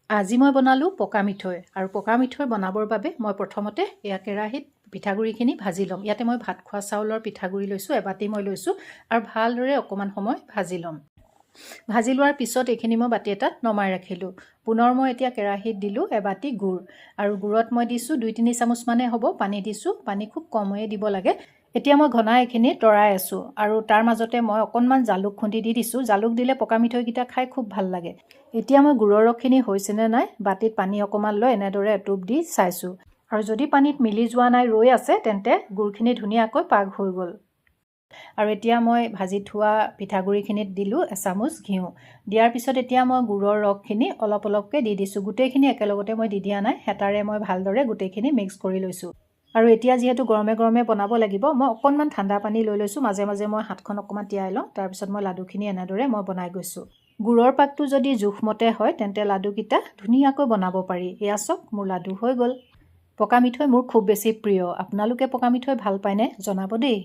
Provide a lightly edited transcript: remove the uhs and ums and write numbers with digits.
আজি মই বনালোঁ পকা মিঠৈ আৰু পকা মিঠৈ বনাবৰ বাবে মই প্ৰথমতে এয়া কেৰাহীত পিঠাগুড়িখিনি ভাজি ল'ম। ইয়াতে মই ভাত খোৱা চাউলৰ পিঠাগুড়ি লৈছোঁ, এবাটি মই লৈছোঁ আৰু ভালদৰে অকণমান সময় ভাজি ল'ম। ভাজি লোৱাৰ পিছত এইখিনি মই বাতি এটাত নমাই ৰাখিলোঁ। পুনৰ মই এতিয়া কেৰাহীত দিলোঁ এবাটি গুড় আৰু গুড়ত মই দিছোঁ 2-3 চামুচ মানে হ'ব পানী দিছোঁ। পানী খুব কমেই দিব লাগে। এতিয়া মই ঘনাই এইখিনি লৰাই আছোঁ আৰু তাৰ মাজতে মই অকণমান জালুক খুন্দি দি দিছোঁ। জালুক দিলে পকা মিঠৈকেইটা খাই খুব ভাল লাগে। এতিয়া মই গুড়ৰ ৰসখিনি হৈছেনে নাই বাতিত পানী অকণমান লৈ এনেদৰে এটোপ দি চাইছোঁ আৰু যদি পানীত মিলি যোৱা নাই ৰৈ আছে তেন্তে গুড়খিনি ধুনীয়াকৈ পাক হৈ গ'ল। আৰু এতিয়া মই ভাজি থোৱা পিঠাগুড়িখিনিত দিলোঁ এচামুচ ঘিউ। দিয়াৰ পিছত এতিয়া মই গুড়ৰ ৰসখিনি অলপ অলপকৈ দি দিছোঁ। গোটেইখিনি একেলগতে মই দি দিয়া নাই, হেতাৰে মই ভালদৰে গোটেইখিনি মিক্স কৰি লৈছোঁ। আৰু এতিয়া যিহেতু গৰমে গৰমে বনাব লাগিব, মই অকণমান ঠাণ্ডা পানী লৈ লৈছোঁ। মাজে মাজে মই হাতখন অকণমান তিয়াই লওঁ। তাৰপিছত মই লাডুখিনি এনেদৰে মই বনাই গৈছোঁ। গুড়ৰ পাকটো যদি জোখমতে হয় তেন্তে লাডুকেইটা ধুনীয়াকৈ বনাব পাৰি। এয়া চাওক মোৰ লাডু হৈ গ'ল। পকা মিঠৈ মোৰ খুব বেছি প্ৰিয়। আপোনালোকে পকা মিঠৈ ভাল পায়নে জনাব দেই।